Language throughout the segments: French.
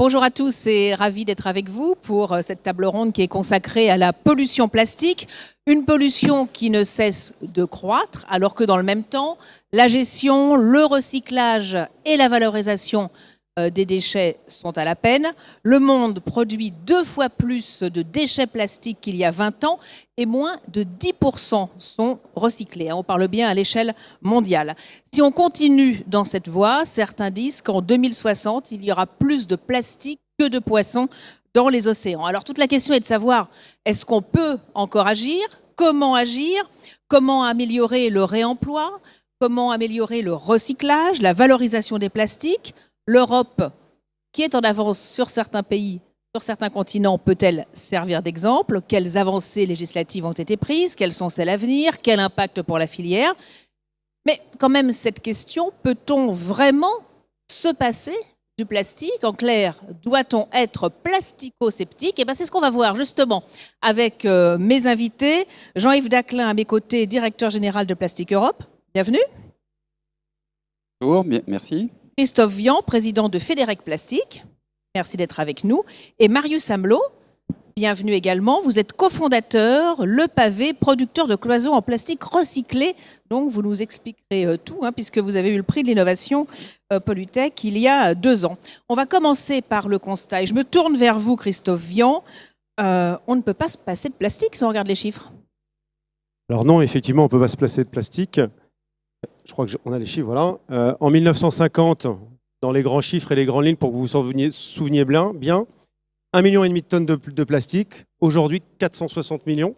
Bonjour à tous et ravi d'être avec vous pour cette table ronde qui est consacrée à la pollution plastique. Une pollution qui ne cesse de croître alors que dans le même temps, la gestion, le recyclage et la valorisation des déchets sont à la peine. Le monde produit 2 fois plus de déchets plastiques qu'il y a 20 ans et moins de 10% sont recyclés. On parle bien à l'échelle mondiale. Si on continue dans cette voie, certains disent qu'en 2060, il y aura plus de plastique que de poissons dans les océans. Alors toute la question est de savoir, est-ce qu'on peut encore agir? Comment agir? Comment améliorer le réemploi? Comment améliorer le recyclage, la valorisation des plastiques? L'Europe, qui est en avance sur certains pays, sur certains continents, peut-elle servir d'exemple? Quelles avancées législatives ont été prises? Quelles sont celles à venir? Quel impact pour la filière? Mais quand même, cette question, peut-on vraiment se passer du plastique? En clair, doit-on être plastico-sceptique? Et bien, c'est ce qu'on va voir justement avec mes invités. Jean-Yves Daclin à mes côtés, directeur général de Plastic Europe. Bienvenue. Bonjour, merci. Christophe Vian, président de Fédérec Plastique. Merci d'être avec nous. Et Marius Amelot, bienvenue également. Vous êtes cofondateur, Le Pavé, producteur de cloisons en plastique recyclé. Donc, vous nous expliquerez tout, puisque vous avez eu le prix de l'innovation Polytech il y a 2 ans. On va commencer par le constat. Et je me tourne vers vous, Christophe Vian. On ne peut pas se passer de plastique si on regarde les chiffres. Alors non, effectivement, on ne peut pas se passer de plastique. Je crois qu'on a les chiffres, voilà. En 1950, dans les grands chiffres et les grandes lignes, pour que vous vous souveniez bien, 1,5 million de tonnes de plastique. Aujourd'hui, 460 millions.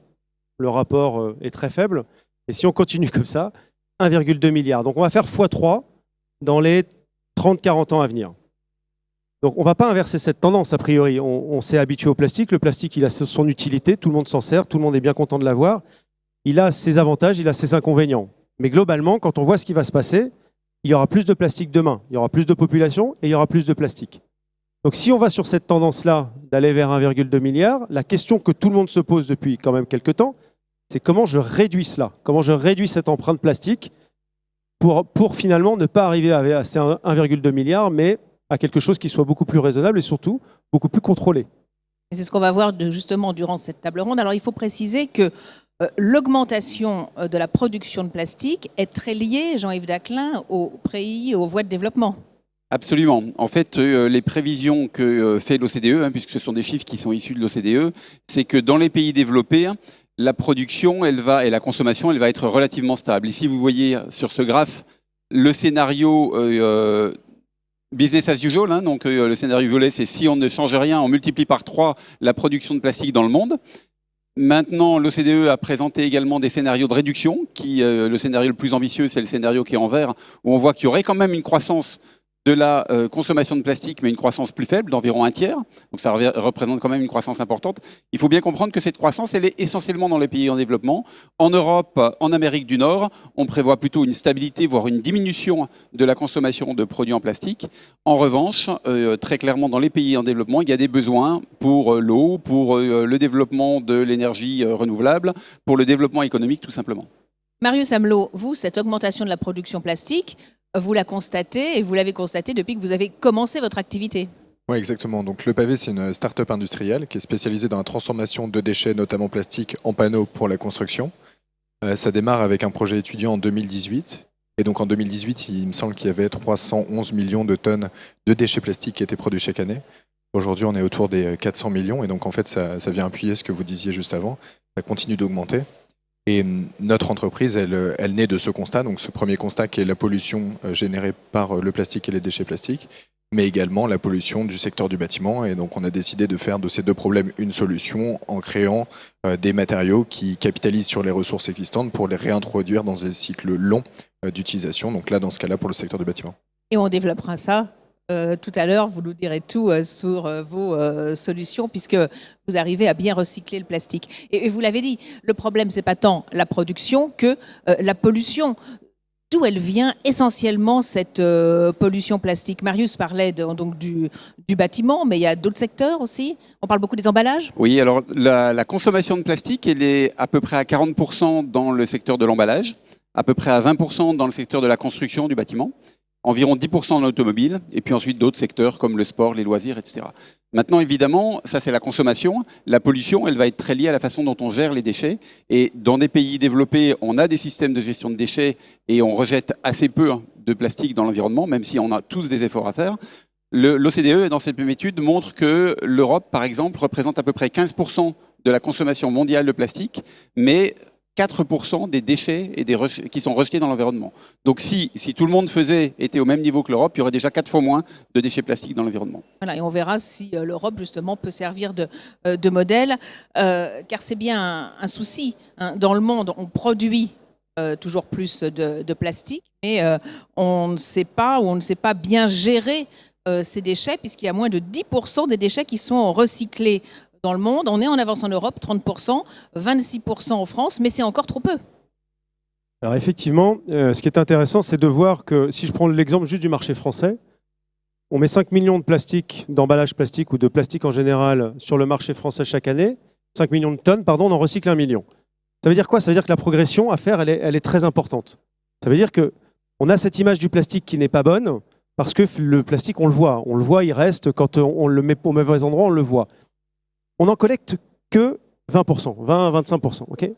Le rapport est très faible. Et si on continue comme ça, 1,2 milliard. Donc on va faire x3 dans les 30-40 ans à venir. Donc on ne va pas inverser cette tendance, a priori. On s'est habitué au plastique. Le plastique, il a son utilité. Tout le monde s'en sert. Tout le monde est bien content de l'avoir. Il a ses avantages, il a ses inconvénients. Mais globalement, quand on voit ce qui va se passer, il y aura plus de plastique demain, il y aura plus de population et il y aura plus de plastique. Donc si on va sur cette tendance-là d'aller vers 1,2 milliard, la question que tout le monde se pose depuis quand même quelques temps, c'est comment je réduis cela? Comment je réduis cette empreinte plastique pour finalement ne pas arriver à ces 1,2 milliard, mais à quelque chose qui soit beaucoup plus raisonnable et surtout beaucoup plus contrôlé. Et c'est ce qu'on va voir justement durant cette table ronde. Alors il faut préciser que l'augmentation de la production de plastique est très liée, Jean-Yves Daclin, aux pays, aux voies de développement. Absolument. En fait, les prévisions que fait l'OCDE, puisque ce sont des chiffres qui sont issus de l'OCDE, c'est que dans les pays développés, la production et la consommation, elle va être relativement stable. Ici, vous voyez sur ce graphe le scénario business as usual. Donc le scénario violet, c'est si on ne change rien, on multiplie par 3 la production de plastique dans le monde. Maintenant, l'OCDE a présenté également des scénarios de réduction. Le scénario le plus ambitieux, c'est le scénario qui est en vert, où on voit qu'il y aurait quand même une croissance de la consommation de plastique, mais une croissance plus faible, d'environ 1/3. Donc ça représente quand même une croissance importante. Il faut bien comprendre que cette croissance, elle est essentiellement dans les pays en développement. En Europe, en Amérique du Nord, on prévoit plutôt une stabilité, voire une diminution de la consommation de produits en plastique. En revanche, très clairement, dans les pays en développement, il y a des besoins pour l'eau, pour le développement de l'énergie renouvelable, pour le développement économique, tout simplement. Marius Amelot, vous, cette augmentation de la production plastique, vous la constatez et vous l'avez constatée depuis que vous avez commencé votre activité. Oui, exactement. Donc, Le Pavé, c'est une start-up industrielle qui est spécialisée dans la transformation de déchets, notamment plastiques, en panneaux pour la construction. Ça démarre avec un projet étudiant en 2018. Et donc, en 2018, il me semble qu'il y avait 311 millions de tonnes de déchets plastiques qui étaient produits chaque année. Aujourd'hui, on est autour des 400 millions. Et donc, en fait, ça vient appuyer ce que vous disiez juste avant. Ça continue d'augmenter. Et notre entreprise, elle naît de ce constat, donc ce premier constat qui est la pollution générée par le plastique et les déchets plastiques, mais également la pollution du secteur du bâtiment. Et donc on a décidé de faire de ces 2 problèmes une solution en créant des matériaux qui capitalisent sur les ressources existantes pour les réintroduire dans des cycles longs d'utilisation. Donc là, dans ce cas-là, pour le secteur du bâtiment. Et on développera ça tout à l'heure, vous nous direz tout sur vos solutions, puisque vous arrivez à bien recycler le plastique. Et vous l'avez dit, le problème, c'est pas tant la production que la pollution. D'où elle vient essentiellement cette pollution plastique? Marius parlait donc du bâtiment, mais il y a d'autres secteurs aussi. On parle beaucoup des emballages. Oui, alors la consommation de plastique, elle est à peu près à 40% dans le secteur de l'emballage, à peu près à 20% dans le secteur de la construction du bâtiment. environ 10% dans l'automobile, et puis ensuite d'autres secteurs comme le sport, les loisirs, etc. Maintenant, évidemment, ça c'est la consommation. La pollution, elle va être très liée à la façon dont on gère les déchets. Et dans des pays développés, on a des systèmes de gestion de déchets et on rejette assez peu de plastique dans l'environnement, même si on a tous des efforts à faire. L'OCDE, dans cette même étude, montre que l'Europe, par exemple, représente à peu près 15% de la consommation mondiale de plastique, mais 4% des déchets qui sont rejetés dans l'environnement. Donc si tout le monde était au même niveau que l'Europe, il y aurait déjà 4 fois moins de déchets plastiques dans l'environnement. Voilà, et on verra si l'Europe, justement, peut servir de modèle, car c'est bien un souci. Hein. Dans le monde, on produit toujours plus de plastique, mais on ne sait pas, ou on ne sait pas bien gérer ces déchets, puisqu'il y a moins de 10% des déchets qui sont recyclés dans le monde. On est en avance en Europe, 30%, 26% en France, mais c'est encore trop peu. Alors effectivement, ce qui est intéressant, c'est de voir que, si je prends l'exemple juste du marché français, on met 5 millions de plastique, d'emballage plastique ou de plastique en général sur le marché français chaque année, 5 millions de tonnes, pardon, on en recycle 1 million. Ça veut dire quoi? Ça veut dire que la progression à faire, elle est très importante. Ça veut dire qu'on a cette image du plastique qui n'est pas bonne, parce que le plastique, on le voit, il reste, quand on le met au mauvais endroit, on le voit. On n'en collecte que 20%, 20-25%. Okay,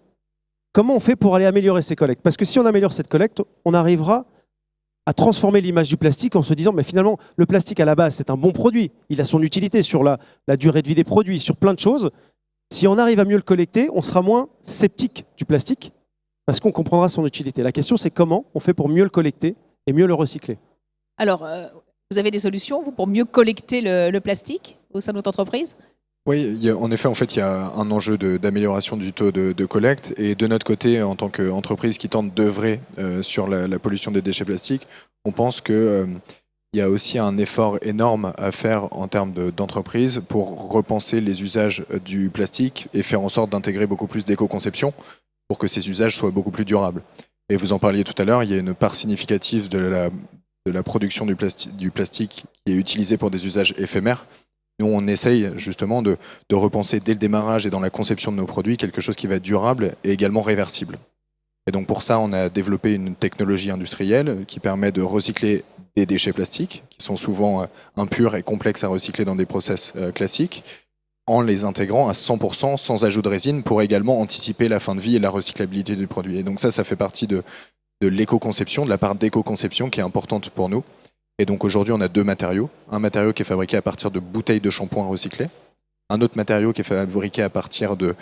comment on fait pour aller améliorer ces collectes? Parce que si on améliore cette collecte, on arrivera à transformer l'image du plastique en se disant, mais finalement, le plastique à la base, c'est un bon produit. Il a son utilité sur la durée de vie des produits, sur plein de choses. Si on arrive à mieux le collecter, on sera moins sceptique du plastique, parce qu'on comprendra son utilité. La question, c'est comment on fait pour mieux le collecter et mieux le recycler. Alors, vous avez des solutions, vous, pour mieux collecter le plastique au sein de votre entreprise? Oui, en effet, il y a un enjeu d'amélioration du taux de collecte. Et de notre côté, en tant qu'entreprise qui tente d'œuvrer sur la pollution des déchets plastiques, on pense qu'il y a aussi un effort énorme à faire en termes d'entreprise pour repenser les usages du plastique et faire en sorte d'intégrer beaucoup plus d'éco-conception pour que ces usages soient beaucoup plus durables. Et vous en parliez tout à l'heure, il y a une part significative de la production du plastique qui est utilisée pour des usages éphémères. Nous, on essaye justement de repenser dès le démarrage et dans la conception de nos produits quelque chose qui va être durable et également réversible. Et donc pour ça, on a développé une technologie industrielle qui permet de recycler des déchets plastiques qui sont souvent impurs et complexes à recycler dans des process classiques, en les intégrant à 100% sans ajout de résine pour également anticiper la fin de vie et la recyclabilité du produit. Et donc ça fait partie de l'éco-conception, de la part d'éco-conception qui est importante pour nous. Et donc aujourd'hui, on a 2 matériaux. Un matériau qui est fabriqué à partir de bouteilles de shampoing recyclées. Un autre matériau qui est fabriqué à partir de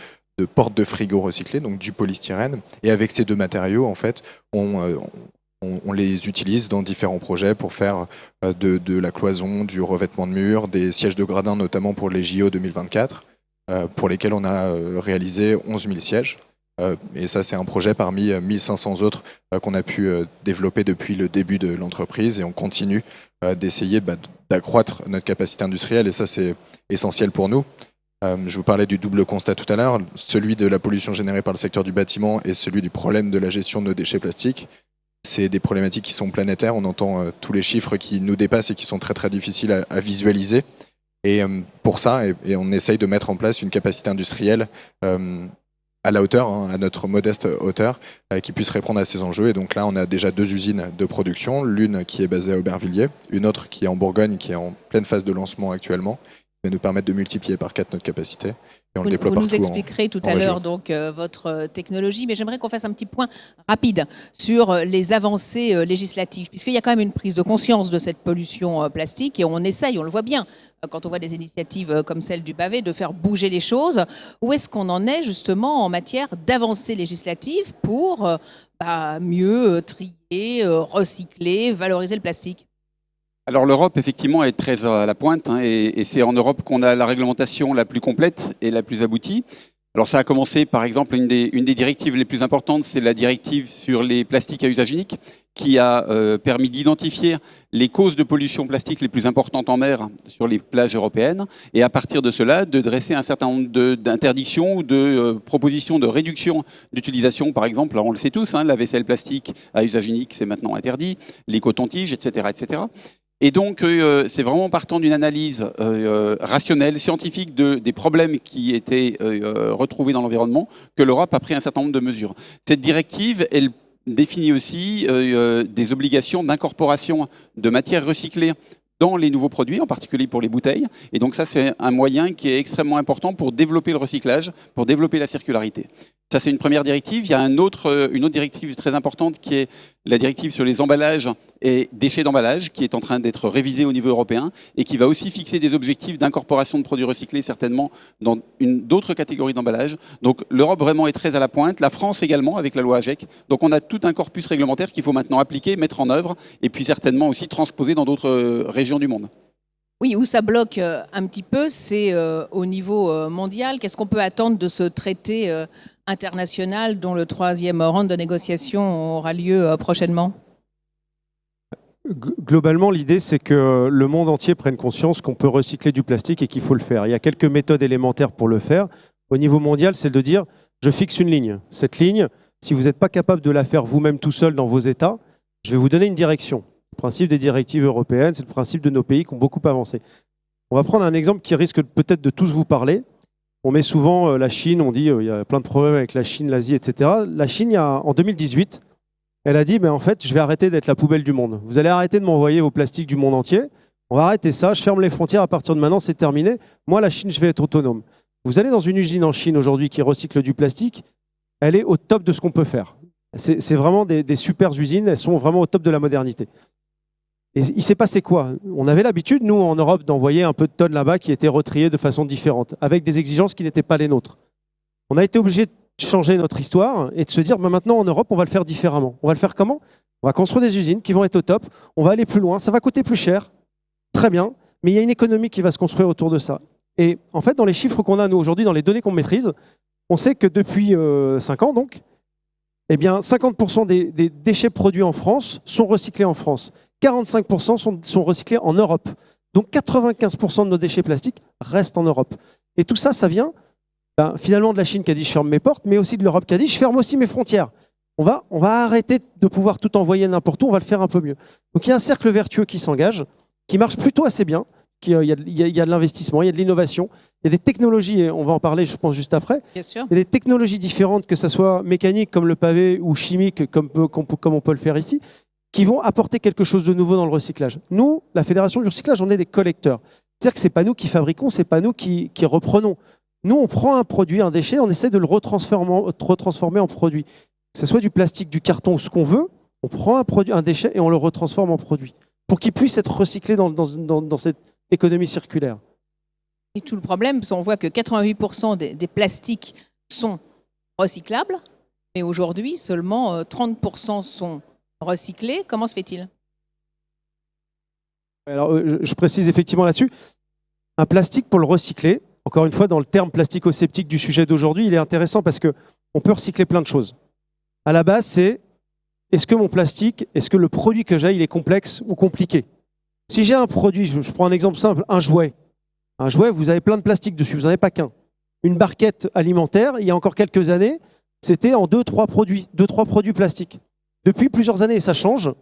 portes de frigo recyclées, donc du polystyrène. Et avec ces 2 matériaux, en fait, on les utilise dans différents projets pour faire de la cloison, du revêtement de murs, des sièges de gradins, notamment pour les JO 2024, pour lesquels on a réalisé 11 000 sièges. Et ça, c'est un projet parmi 1500 autres qu'on a pu développer depuis le début de l'entreprise. Et on continue d'essayer d'accroître notre capacité industrielle. Et ça, c'est essentiel pour nous. Je vous parlais du double constat tout à l'heure, celui de la pollution générée par le secteur du bâtiment et celui du problème de la gestion de nos déchets plastiques. C'est des problématiques qui sont planétaires. On entend tous les chiffres qui nous dépassent et qui sont très, très difficiles à visualiser. Et pour ça, et on essaye de mettre en place une capacité industrielle à la hauteur, à notre modeste hauteur, qui puisse répondre à ces enjeux. Et donc là, on a déjà 2 usines de production, l'une qui est basée à Aubervilliers, une autre qui est en Bourgogne, qui est en pleine phase de lancement actuellement, qui va nous permettre de multiplier par 4 notre capacité. Et on le déploie vous partout nous expliquerez tout à l'heure donc votre technologie, mais j'aimerais qu'on fasse un petit point rapide sur les avancées législatives, puisqu'il y a quand même une prise de conscience de cette pollution plastique et on essaye, on le voit bien, quand on voit des initiatives comme celle du pavé, de faire bouger les choses. Où est-ce qu'on en est justement en matière d'avancées législatives pour mieux trier, recycler, valoriser le plastique? Alors l'Europe, effectivement, est très à la pointe, et c'est en Europe qu'on a la réglementation la plus complète et la plus aboutie. Alors ça a commencé, par exemple, une des directives les plus importantes, c'est la directive sur les plastiques à usage unique, qui a permis d'identifier les causes de pollution plastique les plus importantes en mer sur les plages européennes, et à partir de cela, de dresser un certain nombre d'interdictions ou de propositions de réduction d'utilisation, par exemple. Alors on le sait tous, la vaisselle plastique à usage unique, c'est maintenant interdit, les cotons-tiges, etc., etc. Et donc, c'est vraiment partant d'une analyse rationnelle, scientifique des problèmes qui étaient retrouvés dans l'environnement que l'Europe a pris un certain nombre de mesures. Cette directive, elle définit aussi des obligations d'incorporation de matières recyclées dans les nouveaux produits, en particulier pour les bouteilles. Et donc ça, c'est un moyen qui est extrêmement important pour développer le recyclage, pour développer la circularité. Ça, c'est une première directive. Il y a une autre directive très importante qui est la directive sur les emballages et déchets d'emballage, qui est en train d'être révisée au niveau européen et qui va aussi fixer des objectifs d'incorporation de produits recyclés, certainement dans d'autres catégories d'emballage. Donc l'Europe vraiment est très à la pointe, la France également avec la loi AGEC. Donc on a tout un corpus réglementaire qu'il faut maintenant appliquer, mettre en œuvre et puis certainement aussi transposer dans d'autres régions du monde. Oui, où ça bloque un petit peu, c'est au niveau mondial. Qu'est-ce qu'on peut attendre de ce traité international dont le 3e round de négociation aura lieu prochainement? Globalement, l'idée, c'est que le monde entier prenne conscience qu'on peut recycler du plastique et qu'il faut le faire. Il y a quelques méthodes élémentaires pour le faire. Au niveau mondial, c'est de dire, je fixe une ligne. Cette ligne, si vous n'êtes pas capable de la faire vous-même tout seul dans vos États, je vais vous donner une direction. Le principe des directives européennes, c'est le principe de nos pays qui ont beaucoup avancé. On va prendre un exemple qui risque peut-être de tous vous parler. On met souvent la Chine, on dit il y a plein de problèmes avec la Chine, l'Asie, etc. La Chine, en 2018, elle a dit en fait, je vais arrêter d'être la poubelle du monde. Vous allez arrêter de m'envoyer vos plastiques du monde entier. On va arrêter ça, je ferme les frontières à partir de maintenant, c'est terminé. Moi, la Chine, je vais être autonome. Vous allez dans une usine en Chine aujourd'hui qui recycle du plastique, elle est au top de ce qu'on peut faire. C'est vraiment des super usines, elles sont vraiment au top de la modernité. Et il s'est passé quoi? On avait l'habitude, nous, en Europe, d'envoyer un peu de tonnes là-bas qui étaient retriées de façon différente, avec des exigences qui n'étaient pas les nôtres. On a été obligé de changer notre histoire et de se dire, maintenant, en Europe, on va le faire différemment. On va le faire comment? On va construire des usines qui vont être au top, on va aller plus loin, ça va coûter plus cher, très bien, mais il y a une économie qui va se construire autour de ça. Et en fait, dans les chiffres qu'on a, nous, aujourd'hui, dans les données qu'on maîtrise, on sait que depuis 5 ans, donc, eh bien, 50% des déchets produits en France sont recyclés en France. 45% sont recyclés en Europe. Donc 95% de nos déchets plastiques restent en Europe. Et tout ça, ça vient finalement de la Chine qui a dit je ferme mes portes, mais aussi de l'Europe qui a dit je ferme aussi mes frontières. On va arrêter de pouvoir tout envoyer n'importe où, on va le faire un peu mieux. Donc il y a un cercle vertueux qui s'engage, qui marche plutôt assez bien. Il y a de l'investissement, il y a de l'innovation, il y a des technologies, et on va en parler je pense juste après. Bien sûr. Il y a des technologies différentes, que ce soit mécanique comme le pavé ou chimique comme on peut le faire ici, qui vont apporter quelque chose de nouveau dans le recyclage. Nous, la Fédération du recyclage, on est des collecteurs. C'est-à-dire que ce n'est pas nous qui fabriquons, ce n'est pas nous qui reprenons. Nous, on prend un produit, un déchet, on essaie de le retransformer en produit. Que ce soit du plastique, du carton, ce qu'on veut, on prend un déchet et on le retransforme en produit pour qu'il puisse être recyclé dans cette économie circulaire. Et tout le problème, c'est qu'on voit que 88% des plastiques sont recyclables, mais aujourd'hui, seulement 30% sont recyclés. Comment se fait-il? Alors, je précise effectivement là-dessus. Un plastique, pour le recycler, encore une fois, dans le terme plastico-sceptique du sujet d'aujourd'hui, il est intéressant parce qu'on peut recycler plein de choses. À la base, c'est est-ce que mon plastique, est-ce que le produit que j'ai, il est complexe ou compliqué? Si j'ai un produit, je prends un exemple simple, un jouet. Un jouet, vous avez plein de plastique dessus, vous n'en avez pas qu'un. Une barquette alimentaire, il y a encore quelques années, c'était en 2-3 produits plastiques. Depuis plusieurs années, et ça change,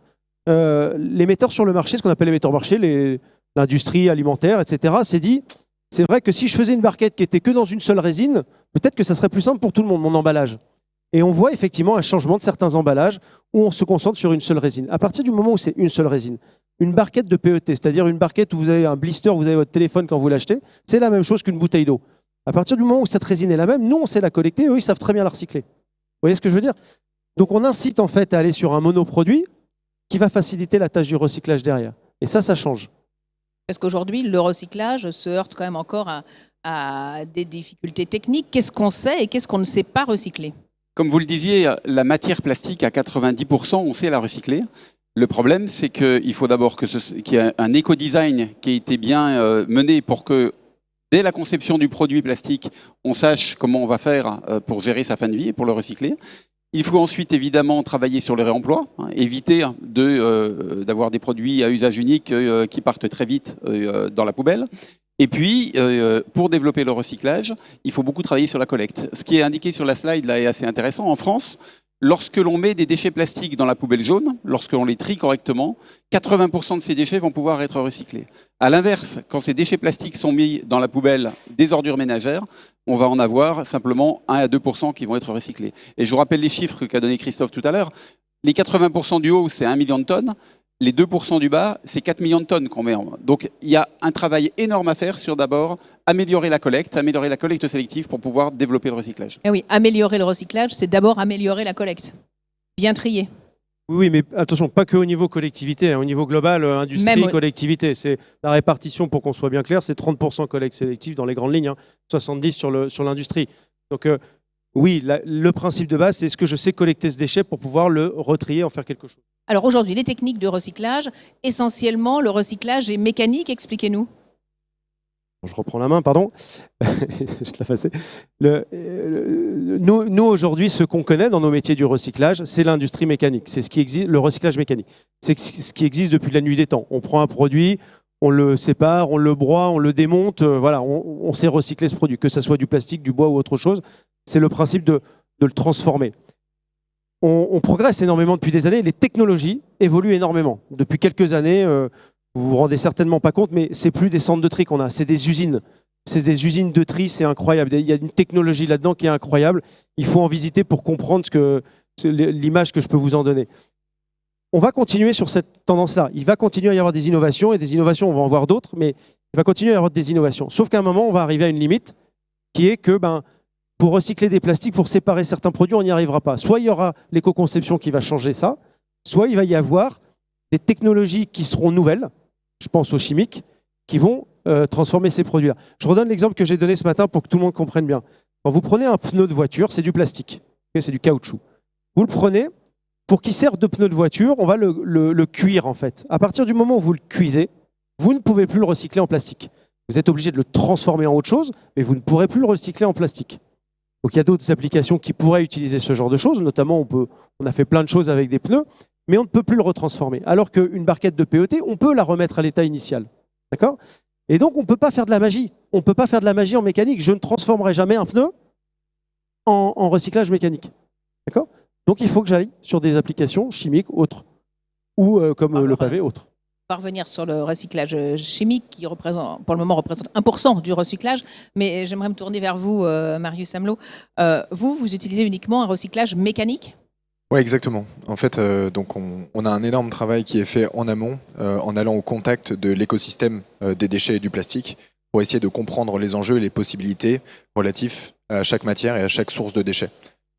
les metteurs sur le marché, ce qu'on appelle les metteurs marché, l'industrie alimentaire, etc., s'est dit, c'est vrai que si je faisais une barquette qui était que dans une seule résine, peut-être que ça serait plus simple pour tout le monde, mon emballage. Et on voit effectivement un changement de certains emballages où on se concentre sur une seule résine. À partir du moment où c'est une seule résine, une barquette de PET, c'est-à-dire une barquette où vous avez un blister, vous avez votre téléphone quand vous l'achetez, c'est la même chose qu'une bouteille d'eau. À partir du moment où cette résine est la même, nous, on sait la collecter, eux, ils savent très bien la recycler. Vous voyez ce que je veux dire? Donc on incite en fait à aller sur un monoproduit qui va faciliter la tâche du recyclage derrière. Et ça change. Parce qu'aujourd'hui, le recyclage se heurte quand même encore à des difficultés techniques. Qu'est-ce qu'on sait et qu'est-ce qu'on ne sait pas recycler? Comme vous le disiez, la matière plastique, à 90%, on sait la recycler. Le problème, c'est qu'il faut d'abord qu'il y ait un éco-design qui ait été bien mené pour que, dès la conception du produit plastique, on sache comment on va faire pour gérer sa fin de vie et pour le recycler. Il faut ensuite évidemment travailler sur le réemploi, éviter d'avoir des produits à usage unique qui partent très vite dans la poubelle. Et puis, pour développer le recyclage, il faut beaucoup travailler sur la collecte. Ce qui est indiqué sur la slide là est assez intéressant. En France, lorsque l'on met des déchets plastiques dans la poubelle jaune, lorsque l'on les trie correctement, 80% de ces déchets vont pouvoir être recyclés. À l'inverse, quand ces déchets plastiques sont mis dans la poubelle des ordures ménagères, on va en avoir simplement 1 à 2% qui vont être recyclés. Et je vous rappelle les chiffres qu'a donné Christophe tout à l'heure. Les 80% du haut, c'est 1 million de tonnes. Les 2% du bas, c'est 4 millions de tonnes qu'on met en. Donc il y a un travail énorme à faire sur d'abord améliorer la collecte sélective pour pouvoir développer le recyclage. Eh oui, améliorer le recyclage, c'est d'abord améliorer la collecte. Bien trier. Oui, mais attention, pas que au niveau collectivité, hein, au niveau global, industrie, Même, collectivité. C'est la répartition, pour qu'on soit bien clair, c'est 30% collecte sélective dans les grandes lignes, hein, 70% sur l'industrie. Donc oui, le principe de base, c'est est-ce que je sais collecter ce déchet pour pouvoir le retrier, en faire quelque chose. Alors aujourd'hui, les techniques de recyclage, essentiellement, le recyclage est mécanique, expliquez-nous. Je reprends la main, pardon. Je te la faisais. Nous aujourd'hui, ce qu'on connaît dans nos métiers du recyclage, c'est l'industrie mécanique. C'est ce qui existe, le recyclage mécanique. C'est ce qui existe depuis la nuit des temps. On prend un produit, on le sépare, on le broie, on le démonte. Voilà, on sait recycler ce produit, que ce soit du plastique, du bois ou autre chose. C'est le principe de le transformer. On progresse énormément depuis des années. Les technologies évoluent énormément. Depuis quelques années, vous vous rendez certainement pas compte, mais c'est plus des centres de tri qu'on a, c'est des usines. C'est des usines de tri, c'est incroyable. Il y a une technologie là-dedans qui est incroyable. Il faut en visiter pour comprendre l'image que je peux vous en donner. On va continuer sur cette tendance-là. Il va continuer à y avoir des innovations, et des innovations, on va en voir d'autres, mais il va continuer à y avoir des innovations. Sauf qu'à un moment, on va arriver à une limite qui est que pour recycler des plastiques, pour séparer certains produits, on n'y arrivera pas. Soit il y aura l'éco-conception qui va changer ça, soit il va y avoir des technologies qui seront nouvelles, je pense aux chimiques, qui vont transformer ces produits-là. Je redonne l'exemple que j'ai donné ce matin pour que tout le monde comprenne bien. Quand vous prenez un pneu de voiture, c'est du plastique, c'est du caoutchouc. Vous le prenez, pour qu'il serve de pneu de voiture, on va le cuire en fait. À partir du moment où vous le cuisez, vous ne pouvez plus le recycler en plastique. Vous êtes obligé de le transformer en autre chose, mais vous ne pourrez plus le recycler en plastique. Donc il y a d'autres applications qui pourraient utiliser ce genre de choses, notamment on a fait plein de choses avec des pneus, mais on ne peut plus le retransformer. Alors qu'une barquette de PET, on peut la remettre à l'état initial. D'accord ? Et donc on ne peut pas faire de la magie. On ne peut pas faire de la magie en mécanique. Je ne transformerai jamais un pneu en recyclage mécanique. D'accord ? Donc il faut que j'aille sur des applications chimiques autres, ou comme le pavé autres. On va revenir sur le recyclage chimique qui représente, pour le moment, représente 1% du recyclage. Mais j'aimerais me tourner vers vous, Marius Amelot. Vous utilisez uniquement un recyclage mécanique ? Oui, exactement. En fait, donc on a un énorme travail qui est fait en amont, en allant au contact de l'écosystème des déchets et du plastique, pour essayer de comprendre les enjeux et les possibilités relatifs à chaque matière et à chaque source de déchets.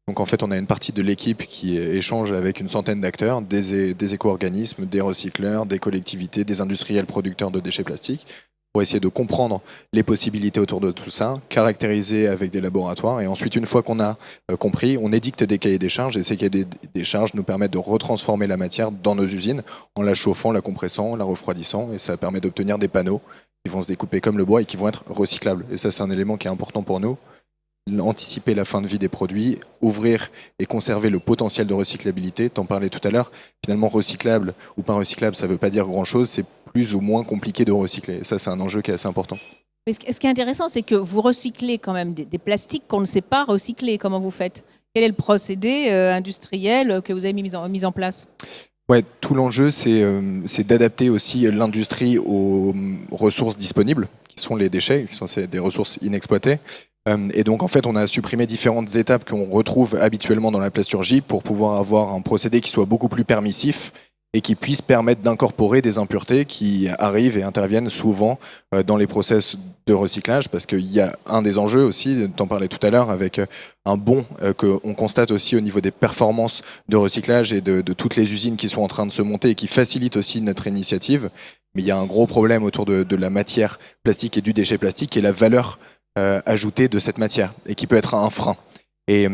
Donc en fait, on a une partie de l'équipe qui échange avec une centaine d'acteurs, des éco-organismes, des recycleurs, des collectivités, des industriels producteurs de déchets plastiques, pour essayer de comprendre les possibilités autour de tout ça, caractériser avec des laboratoires, et ensuite, une fois qu'on a compris, on édicte des cahiers des charges, et ces cahiers des charges nous permettent de retransformer la matière dans nos usines, en la chauffant, la compressant, la refroidissant, et ça permet d'obtenir des panneaux qui vont se découper comme le bois et qui vont être recyclables. Et ça, c'est un élément qui est important pour nous. Anticiper la fin de vie des produits, ouvrir et conserver le potentiel de recyclabilité. T'en parlais tout à l'heure, finalement recyclable ou pas recyclable, ça ne veut pas dire grand-chose, c'est plus ou moins compliqué de recycler. Et ça, c'est un enjeu qui est assez important. Mais ce qui est intéressant, c'est que vous recyclez quand même des plastiques qu'on ne sait pas recycler. Comment vous faites ? Quel est le procédé industriel que vous avez mis en place ? Ouais, tout l'enjeu, c'est d'adapter aussi l'industrie aux ressources disponibles, qui sont les déchets, qui sont des ressources inexploitées. Et donc, en fait, on a supprimé différentes étapes qu'on retrouve habituellement dans la plasturgie pour pouvoir avoir un procédé qui soit beaucoup plus permissif et qui puisse permettre d'incorporer des impuretés qui arrivent et interviennent souvent dans les process de recyclage, parce qu'il y a un des enjeux aussi, t'en parlais tout à l'heure, avec un bond qu'on constate aussi au niveau des performances de recyclage et de toutes les usines qui sont en train de se monter et qui facilitent aussi notre initiative. Mais il y a un gros problème autour de la matière plastique et du déchet plastique, qui est la valeur ajoutée de cette matière, et qui peut être un frein. Et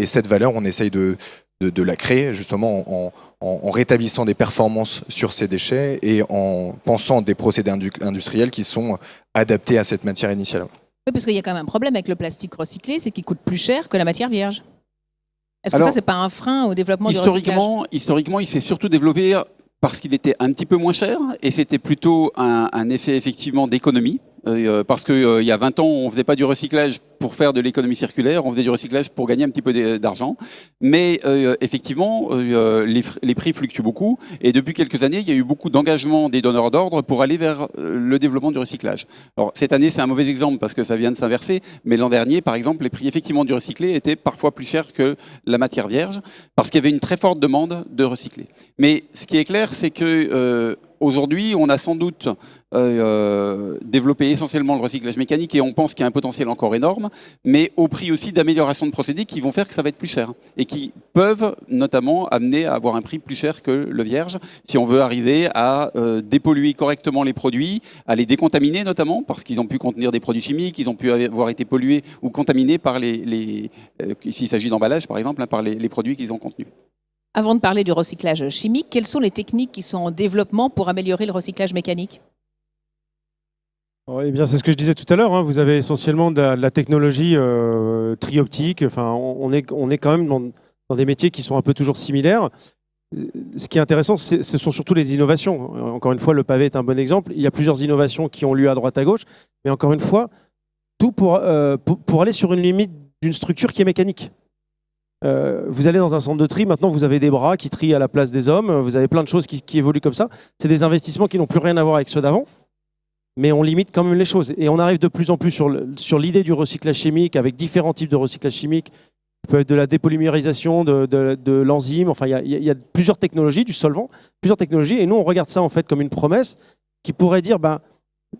cette valeur, on essaye de la créer justement en rétablissant des performances sur ces déchets et en pensant des procédés industriels qui sont adaptés à cette matière initiale. Oui, parce qu'il y a quand même un problème avec le plastique recyclé, c'est qu'il coûte plus cher que la matière vierge. Est-ce que ça, c'est pas un frein au développement du recyclage ? Historiquement, il s'est surtout développé parce qu'il était un petit peu moins cher, et c'était plutôt un effet effectivement d'économie. parce qu'il y a 20 ans, on ne faisait pas du recyclage pour faire de l'économie circulaire, on faisait du recyclage pour gagner un petit peu d'argent. Mais effectivement, les prix fluctuent beaucoup. Et depuis quelques années, il y a eu beaucoup d'engagement des donneurs d'ordre pour aller vers le développement du recyclage. Alors, cette année, c'est un mauvais exemple parce que ça vient de s'inverser. Mais l'an dernier, par exemple, les prix effectivement du recyclé étaient parfois plus chers que la matière vierge parce qu'il y avait une très forte demande de recyclé. Mais ce qui est clair, c'est que aujourd'hui, on a sans doute développé essentiellement le recyclage mécanique et on pense qu'il y a un potentiel encore énorme, mais au prix aussi d'amélioration de procédés qui vont faire que ça va être plus cher et qui peuvent notamment amener à avoir un prix plus cher que le vierge si on veut arriver à dépolluer correctement les produits, à les décontaminer notamment parce qu'ils ont pu contenir des produits chimiques, ils ont pu avoir été pollués ou contaminés par s'il s'agit d'emballage par exemple, par les produits qu'ils ont contenus. Avant de parler du recyclage chimique, quelles sont les techniques qui sont en développement pour améliorer le recyclage mécanique ? Eh bien, c'est ce que je disais tout à l'heure. Vous avez essentiellement de la technologie trioptique. Enfin, on est quand même dans des métiers qui sont un peu toujours similaires. Ce qui est intéressant, ce sont surtout les innovations. Encore une fois, le pavé est un bon exemple. Il y a plusieurs innovations qui ont lieu à droite à gauche. Mais encore une fois, tout pour aller sur une limite d'une structure qui est mécanique. Vous allez dans un centre de tri, maintenant vous avez des bras qui trient à la place des hommes, vous avez plein de choses qui évoluent comme ça. C'est des investissements qui n'ont plus rien à voir avec ceux d'avant, mais on limite quand même les choses. Et on arrive de plus en plus sur l'idée du recyclage chimique, avec différents types de recyclage chimique. Ça peut être de la dépolymérisation, de l'enzyme, enfin il y a plusieurs technologies, du solvant, plusieurs technologies, et nous on regarde ça en fait comme une promesse qui pourrait dire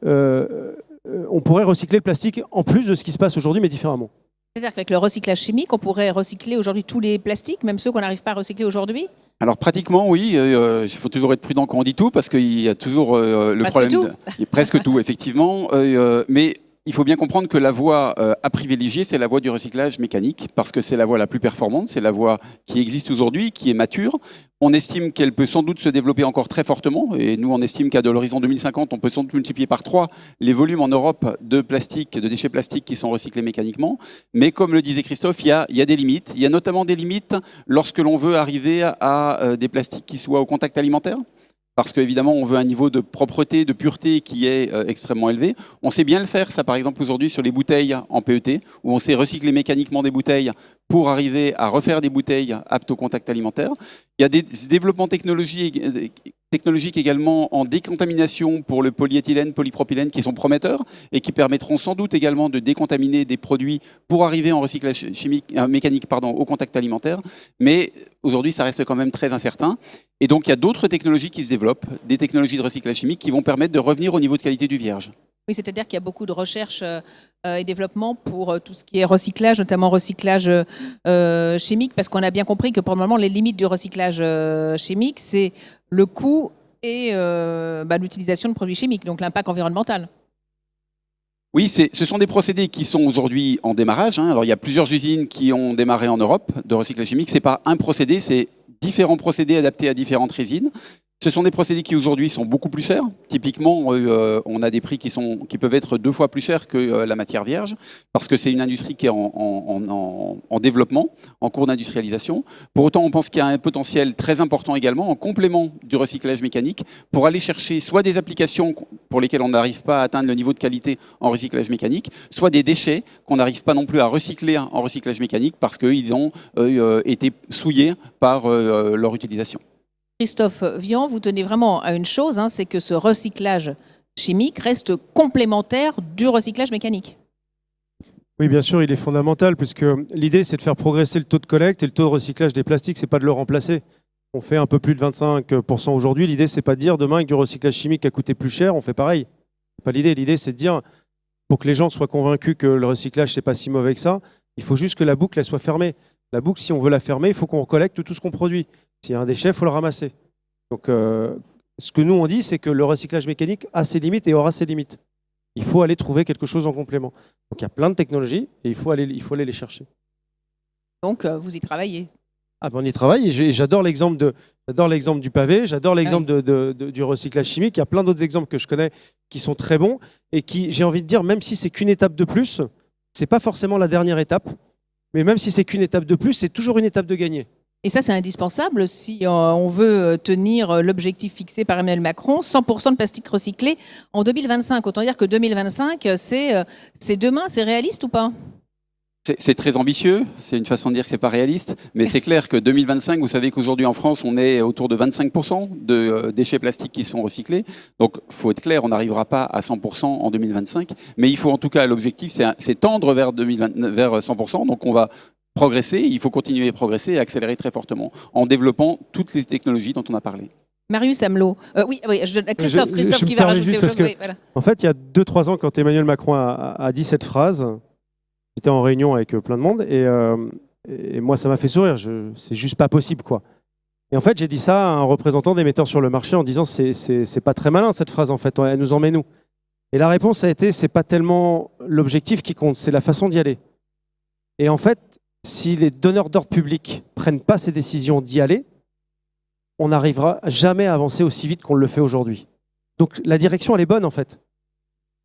on pourrait recycler le plastique en plus de ce qui se passe aujourd'hui, mais différemment. C'est-à-dire qu'avec le recyclage chimique, on pourrait recycler aujourd'hui tous les plastiques, même ceux qu'on n'arrive pas à recycler aujourd'hui ? Alors pratiquement oui, il faut toujours être prudent quand on dit tout parce qu'il y a toujours le presque problème. Presque tout, effectivement. Mais il faut bien comprendre que la voie à privilégier, c'est la voie du recyclage mécanique parce que c'est la voie la plus performante, c'est la voie qui existe aujourd'hui, qui est mature. On estime qu'elle peut sans doute se développer encore très fortement et nous on estime qu'à l'horizon 2050, on peut sans doute multiplier par 3 les volumes en Europe de plastique, de déchets plastiques qui sont recyclés mécaniquement. Mais comme le disait Christophe, il y a des limites. Il y a notamment des limites lorsque l'on veut arriver à des plastiques qui soient au contact alimentaire. Parce qu'évidemment, on veut un niveau de propreté, de pureté qui est extrêmement élevé. On sait bien le faire, ça par exemple aujourd'hui sur les bouteilles en PET, où on sait recycler mécaniquement des bouteilles pour arriver à refaire des bouteilles aptes au contact alimentaire. Il y a des développements technologiques également en décontamination pour le polyéthylène, polypropylène qui sont prometteurs et qui permettront sans doute également de décontaminer des produits pour arriver en recyclage mécanique au contact alimentaire. Mais aujourd'hui, ça reste quand même très incertain. Et donc, il y a d'autres technologies qui se développent, des technologies de recyclage chimique qui vont permettre de revenir au niveau de qualité du vierge. Oui, c'est-à-dire qu'il y a beaucoup de recherche et développement pour tout ce qui est recyclage, notamment recyclage chimique, parce qu'on a bien compris que pour le moment, les limites du recyclage chimique, c'est le coût et l'utilisation de produits chimiques, donc l'impact environnemental. Oui, ce sont des procédés qui sont aujourd'hui en démarrage. Alors, il y a plusieurs usines qui ont démarré en Europe de recyclage chimique. Ce n'est pas un procédé, c'est différents procédés adaptés à différentes résines. Ce sont des procédés qui aujourd'hui sont beaucoup plus chers. Typiquement, on a des prix qui peuvent être 2 fois plus chers que la matière vierge, parce que c'est une industrie qui est en développement, en cours d'industrialisation. Pour autant, on pense qu'il y a un potentiel très important également en complément du recyclage mécanique pour aller chercher soit des applications pour lesquelles on n'arrive pas à atteindre le niveau de qualité en recyclage mécanique, soit des déchets qu'on n'arrive pas non plus à recycler en recyclage mécanique parce qu'ils ont été souillés par leur utilisation. Christophe Vian, vous tenez vraiment à une chose, c'est que ce recyclage chimique reste complémentaire du recyclage mécanique. Oui, bien sûr, il est fondamental, puisque l'idée, c'est de faire progresser le taux de collecte et le taux de recyclage des plastiques, c'est pas de le remplacer. On fait un peu plus de 25% aujourd'hui. L'idée, c'est pas de dire demain que du recyclage chimique a coûté plus cher, on fait pareil. C'est pas l'idée. L'idée, c'est de dire, pour que les gens soient convaincus que le recyclage, c'est pas si mauvais que ça, il faut juste que la boucle, elle soit fermée. La boucle, si on veut la fermer, il faut qu'on collecte tout ce qu'on produit. S'il y a un déchet, il faut le ramasser. Donc, ce que nous, on dit, c'est que le recyclage mécanique a ses limites et aura ses limites. Il faut aller trouver quelque chose en complément. Donc, il y a plein de technologies et il faut aller les chercher. Donc, vous y travaillez. On y travaille et j'adore l'exemple du pavé, j'adore l'exemple du recyclage chimique. Il y a plein d'autres exemples que je connais qui sont très bons et qui, j'ai envie de dire, même si c'est qu'une étape de plus, c'est pas forcément la dernière étape, mais même si c'est qu'une étape de plus, c'est toujours une étape de gagner. Et ça, c'est indispensable si on veut tenir l'objectif fixé par Emmanuel Macron, 100% de plastique recyclé en 2025. Autant dire que 2025, c'est demain, c'est réaliste ou pas ? C'est très ambitieux, c'est une façon de dire que c'est pas réaliste, mais c'est clair que 2025, vous savez qu'aujourd'hui en France, on est autour de 25% de déchets plastiques qui sont recyclés. Donc, faut être clair, on n'arrivera pas à 100% en 2025, mais il faut en tout cas, l'objectif, c'est tendre vers 100%. Donc, on va progresser, il faut continuer à progresser et accélérer très fortement en développant toutes les technologies dont on a parlé. Marius Amelot. Oui, je donne à Christophe je qui me va permets rajouter juste autre parce chose. que, Oui, voilà. En fait, il y a 2-3 ans, quand Emmanuel Macron a dit cette phrase, j'étais en réunion avec plein de monde et moi, ça m'a fait sourire. C'est juste pas possible, quoi. Et en fait, j'ai dit ça à un représentant des metteurs sur le marché en disant c'est pas très malin cette phrase, en fait, elle nous en met nous. Et la réponse a été c'est pas tellement l'objectif qui compte, c'est la façon d'y aller. Et en fait, si les donneurs d'ordre publics prennent pas ces décisions d'y aller, on n'arrivera jamais à avancer aussi vite qu'on le fait aujourd'hui. Donc la direction, elle est bonne, en fait.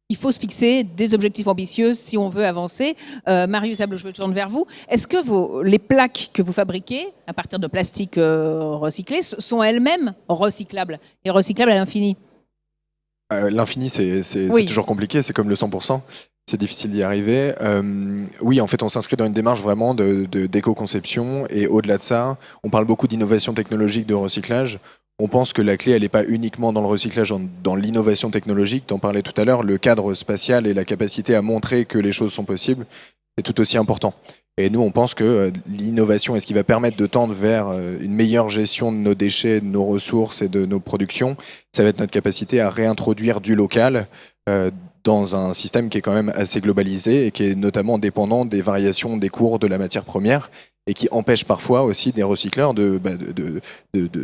Il faut se fixer des objectifs ambitieux si on veut avancer. Marius Amelot, je me tourne vers vous. Est-ce que les plaques que vous fabriquez à partir de plastique recyclé sont elles-mêmes recyclables et recyclables à l'infini ? L'infini, c'est Oui. toujours compliqué, c'est comme le 100%. C'est difficile d'y arriver. Oui, en fait, on s'inscrit dans une démarche vraiment d'éco-conception. Et au-delà de ça, on parle beaucoup d'innovation technologique de recyclage. On pense que la clé, elle n'est pas uniquement dans le recyclage, dans l'innovation technologique. Tu en parlais tout à l'heure, le cadre spatial et la capacité à montrer que les choses sont possibles, c'est tout aussi important. Et nous, on pense que l'innovation est ce qui va permettre de tendre vers une meilleure gestion de nos déchets, de nos ressources et de nos productions. Ça va être notre capacité à réintroduire du local dans un système qui est quand même assez globalisé et qui est notamment dépendant des variations des cours de la matière première et qui empêche parfois aussi des recycleurs de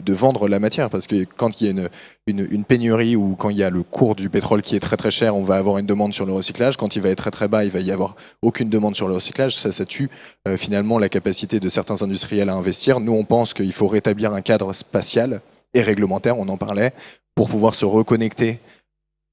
vendre la matière. Parce que quand il y a une pénurie ou quand il y a le cours du pétrole qui est très très cher, on va avoir une demande sur le recyclage. Quand il va être très très bas, il va y avoir aucune demande sur le recyclage. Ça tue finalement la capacité de certains industriels à investir. Nous, on pense qu'il faut rétablir un cadre spatial et réglementaire, on en parlait, pour pouvoir se reconnecter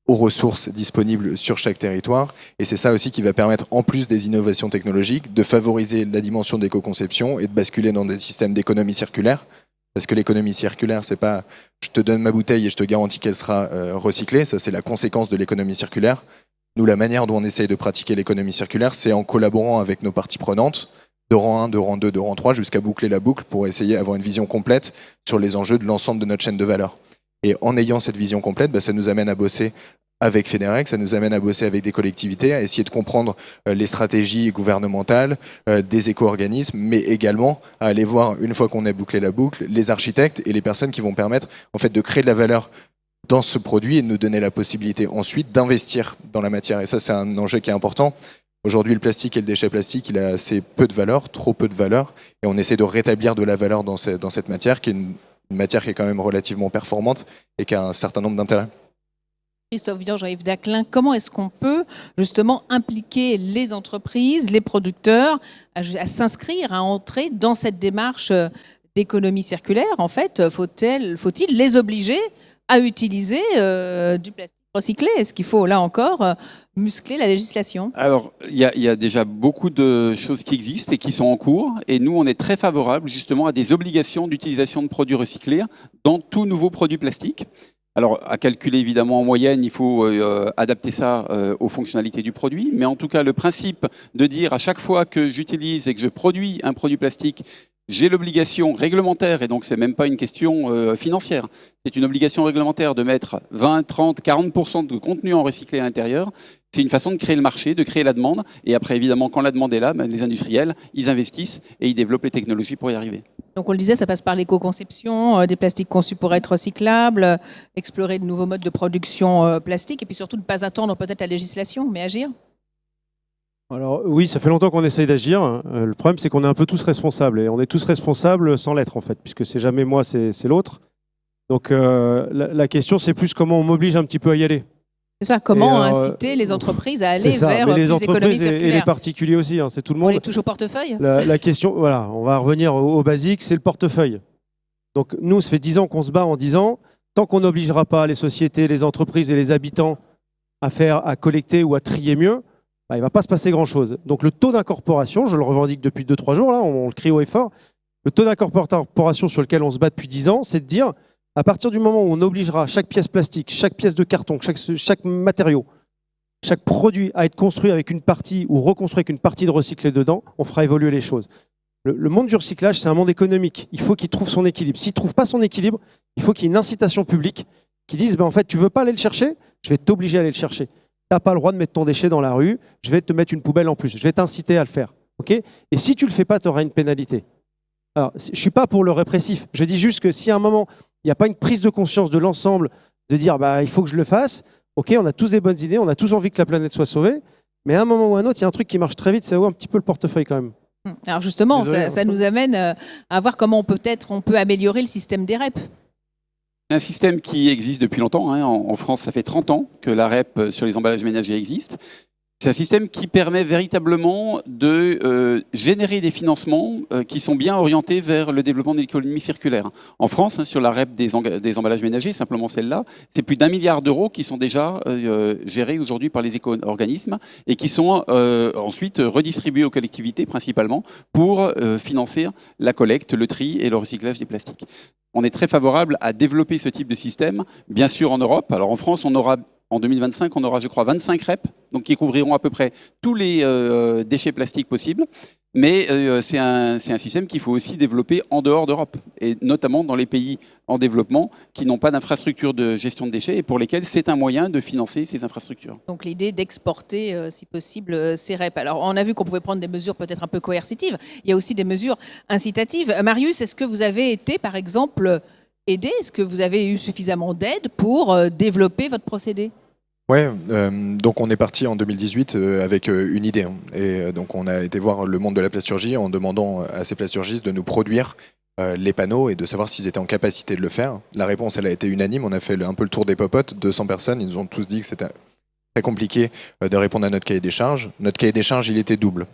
aux ressources disponibles sur chaque territoire. Et c'est ça aussi qui va permettre, en plus des innovations technologiques, de favoriser la dimension d'éco-conception et de basculer dans des systèmes d'économie circulaire. Parce que l'économie circulaire, c'est pas je te donne ma bouteille et je te garantis qu'elle sera recyclée. Ça, c'est la conséquence de l'économie circulaire. Nous, la manière dont on essaye de pratiquer l'économie circulaire, c'est en collaborant avec nos parties prenantes, de rang 1, de rang 2, de rang 3, jusqu'à boucler la boucle pour essayer d'avoir une vision complète sur les enjeux de l'ensemble de notre chaîne de valeur. Et en ayant cette vision complète, ça nous amène à bosser avec FEDEREC, ça nous amène à bosser avec des collectivités, à essayer de comprendre les stratégies gouvernementales, des éco-organismes, mais également à aller voir, une fois qu'on a bouclé la boucle, les architectes et les personnes qui vont permettre en fait, de créer de la valeur dans ce produit et de nous donner la possibilité ensuite d'investir dans la matière. Et ça, c'est un enjeu qui est important. Aujourd'hui, le plastique et le déchet plastique, il a assez peu de valeur, trop peu de valeur, et on essaie de rétablir de la valeur dans cette matière, qui est une matière qui est quand même relativement performante et qui a un certain nombre d'intérêts. Christophe Vian, Jean-Yves Daclin, comment est-ce qu'on peut justement impliquer les entreprises, les producteurs à s'inscrire, à entrer dans cette démarche d'économie circulaire ? En fait, faut-il les obliger à utiliser du plastique recyclé ? Est-ce qu'il faut, là encore, muscler la législation ? Alors, il y a déjà beaucoup de choses qui existent et qui sont en cours. Et nous, on est très favorable justement à des obligations d'utilisation de produits recyclés dans tout nouveau produit plastique. Alors, à calculer évidemment en moyenne, il faut adapter ça aux fonctionnalités du produit. Mais en tout cas, le principe de dire à chaque fois que j'utilise et que je produis un produit plastique, j'ai l'obligation réglementaire, et donc c'est même pas une question financière, c'est une obligation réglementaire de mettre 20, 30, 40% de contenu en recyclé à l'intérieur. C'est une façon de créer le marché, de créer la demande. Et après, évidemment, quand la demande est là, les industriels, ils investissent et ils développent les technologies pour y arriver. Donc on le disait, ça passe par l'éco-conception, des plastiques conçus pour être recyclables, explorer de nouveaux modes de production plastique, et puis surtout ne pas attendre peut-être la législation, mais agir. Alors oui, ça fait longtemps qu'on essaye d'agir. Le problème, c'est qu'on est un peu tous responsables. Et on est tous responsables sans l'être, en fait, puisque c'est jamais moi, c'est l'autre. Donc la question, c'est plus comment on m'oblige un petit peu à y aller. C'est ça, comment inciter les entreprises à aller vers mais les plus d'économie entreprises circulaire. et les particuliers aussi, c'est tout le monde. On les touche au portefeuille. La question, voilà, on va revenir au basique, c'est le portefeuille. Donc nous, ça fait 10 ans qu'on se bat en disant, tant qu'on n'obligera pas les sociétés, les entreprises et les habitants à collecter ou à trier mieux, il ne va pas se passer grand-chose. Donc le taux d'incorporation, je le revendique depuis 2-3 jours, là, on le crie haut et fort, Le taux d'incorporation sur lequel on se bat depuis 10 ans, c'est de dire, à partir du moment où on obligera chaque pièce plastique, chaque pièce de carton, chaque matériau, chaque produit à être construit avec une partie ou reconstruit avec une partie de recyclé dedans, on fera évoluer les choses. Le monde du recyclage, c'est un monde économique. Il faut qu'il trouve son équilibre. S'il ne trouve pas son équilibre, il faut qu'il y ait une incitation publique qui dise en fait, tu ne veux pas aller le chercher, je vais t'obliger à aller le chercher. Tu n'as pas le droit de mettre ton déchet dans la rue, je vais te mettre une poubelle en plus. Je vais t'inciter à le faire. Okay, et si tu ne le fais pas, tu auras une pénalité. Alors, je ne suis pas pour le répressif. Je dis juste que si à un moment, il n'y a pas une prise de conscience de l'ensemble, de dire il faut que je le fasse, ok, on a tous des bonnes idées, on a tous envie que la planète soit sauvée, mais à un moment ou à un autre, il y a un truc qui marche très vite, c'est un petit peu le portefeuille quand même. Alors justement, Désolé, ça nous amène à voir comment on peut améliorer le système des REP. Un système qui existe depuis longtemps. En France, ça fait 30 ans que la REP sur les emballages ménagers existe. C'est un système qui permet véritablement de générer des financements qui sont bien orientés vers le développement de l'économie circulaire. En France, sur la REP des emballages ménagers, simplement celle-là, c'est plus d'1 milliard d'euros qui sont déjà gérés aujourd'hui par les éco-organismes et qui sont ensuite redistribués aux collectivités principalement pour financer la collecte, le tri et le recyclage des plastiques. On est très favorable à développer ce type de système, bien sûr en Europe. Alors en France, en 2025, on aura, je crois, 25 REP, donc qui couvriront à peu près tous les déchets plastiques possibles. Mais c'est un système qu'il faut aussi développer en dehors d'Europe, et notamment dans les pays en développement qui n'ont pas d'infrastructure de gestion de déchets et pour lesquels c'est un moyen de financer ces infrastructures. Donc l'idée d'exporter, si possible, ces REP. Alors on a vu qu'on pouvait prendre des mesures peut-être un peu coercitives. Il y a aussi des mesures incitatives. Marius, est-ce que vous avez été, par exemple, aidé? Est-ce que vous avez eu suffisamment d'aide pour développer votre procédé? Ouais, donc on est parti en 2018 avec une idée. Et donc on a été voir le monde de la plasturgie en demandant à ces plasturgistes de nous produire les panneaux et de savoir s'ils étaient en capacité de le faire. La réponse, elle a été unanime. On a fait un peu le tour des popotes, 200 personnes. Ils nous ont tous dit que c'était très compliqué de répondre à notre cahier des charges. Notre cahier des charges, il était double.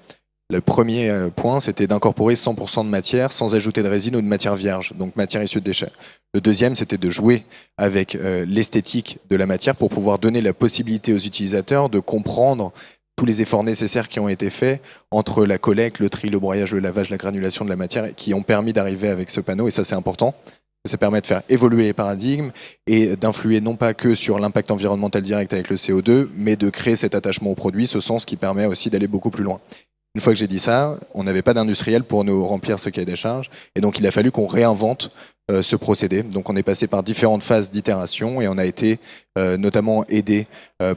Le premier point, c'était d'incorporer 100% de matière sans ajouter de résine ou de matière vierge, donc matière issue de déchets. Le deuxième, c'était de jouer avec l'esthétique de la matière pour pouvoir donner la possibilité aux utilisateurs de comprendre tous les efforts nécessaires qui ont été faits entre la collecte, le tri, le broyage, le lavage, la granulation de la matière, qui ont permis d'arriver avec ce panneau, et ça c'est important. Ça permet de faire évoluer les paradigmes et d'influer non pas que sur l'impact environnemental direct avec le CO2, mais de créer cet attachement au produit, ce sens qui permet aussi d'aller beaucoup plus loin. Une fois que j'ai dit ça, on n'avait pas d'industriel pour nous remplir ce cahier des charges. Et donc, il a fallu qu'on réinvente ce procédé. Donc, on est passé par différentes phases d'itération et on a été notamment aidé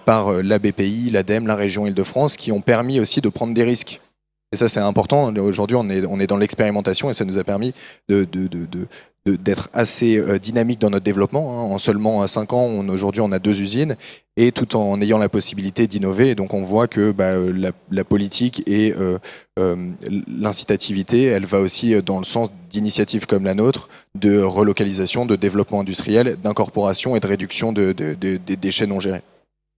par la BPI, l'ADEME, la région Île-de-France, qui ont permis aussi de prendre des risques. Et ça, c'est important. Aujourd'hui, on est dans l'expérimentation et ça nous a permis d'être assez dynamique dans notre développement. En seulement 5 ans, aujourd'hui, on a 2 usines et tout en ayant la possibilité d'innover. Et donc, on voit que la politique et l'incitativité, elle va aussi dans le sens d'initiatives comme la nôtre, de relocalisation, de développement industriel, d'incorporation et de réduction des déchets non gérés.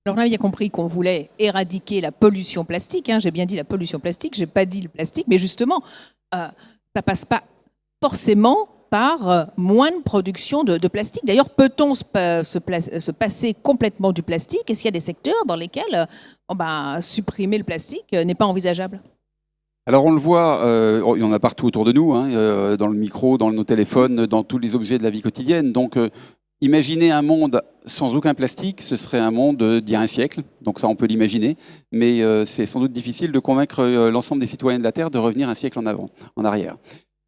Alors là, il a compris qu'on voulait éradiquer la pollution plastique. J'ai bien dit la pollution plastique, je n'ai pas dit le plastique, mais justement, ça ne passe pas forcément par moins de production de plastique. D'ailleurs, peut-on se passer complètement du plastique? Est-ce qu'il y a des secteurs dans lesquels supprimer le plastique n'est pas envisageable? Alors on le voit, il y en a partout autour de nous, dans le micro, dans nos téléphones, dans tous les objets de la vie quotidienne. Donc imaginez un monde sans aucun plastique, ce serait un monde d'il y a un siècle. Donc ça, on peut l'imaginer. Mais c'est sans doute difficile de convaincre l'ensemble des citoyens de la Terre de revenir un siècle en arrière.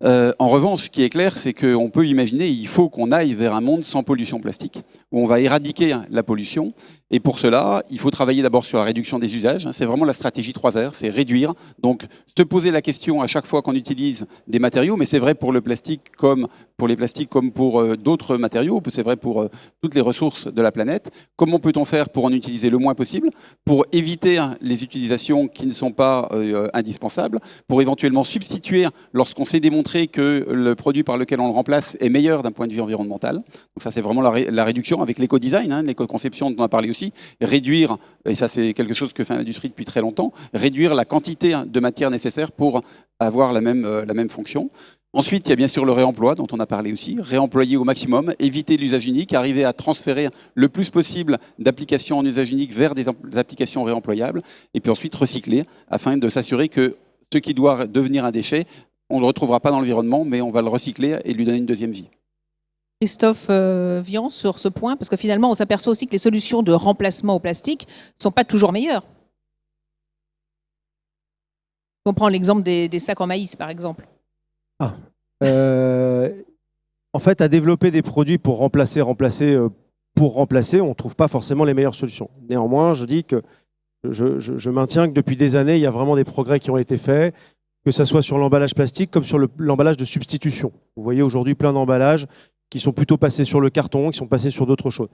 En revanche, ce qui est clair, c'est qu'on peut imaginer, il faut qu'on aille vers un monde sans pollution plastique, où on va éradiquer la pollution. Et pour cela, il faut travailler d'abord sur la réduction des usages. C'est vraiment la stratégie 3R, c'est réduire. Donc, se poser la question à chaque fois qu'on utilise des matériaux, mais c'est vrai pour le plastique comme pour les plastiques comme pour d'autres matériaux, c'est vrai pour toutes les ressources de la planète. Comment peut-on faire pour en utiliser le moins possible, pour éviter les utilisations qui ne sont pas indispensables, pour éventuellement substituer lorsqu'on s'est démontré que le produit par lequel on le remplace est meilleur d'un point de vue environnemental. Donc ça, c'est vraiment la réduction avec l'éco-design, l'éco-conception dont on a parlé aussi. Réduire, et ça c'est quelque chose que fait l'industrie depuis très longtemps, réduire la quantité de matière nécessaire pour avoir la même fonction. Ensuite, il y a bien sûr le réemploi dont on a parlé aussi, réemployer au maximum, éviter l'usage unique, arriver à transférer le plus possible d'applications en usage unique vers des applications réemployables, et puis ensuite recycler afin de s'assurer que ce qui doit devenir un déchet, on ne le retrouvera pas dans l'environnement, mais on va le recycler et lui donner une deuxième vie. Christophe Vian, sur ce point, parce que finalement, on s'aperçoit aussi que les solutions de remplacement au plastique ne sont pas toujours meilleures. On prend l'exemple des sacs en maïs, par exemple. En fait, à développer des produits pour remplacer, on ne trouve pas forcément les meilleures solutions. Néanmoins, je dis que je maintiens que depuis des années, il y a vraiment des progrès qui ont été faits, que ce soit sur l'emballage plastique comme sur l'emballage de substitution. Vous voyez aujourd'hui plein d'emballages qui sont plutôt passés sur le carton, qui sont passés sur d'autres choses.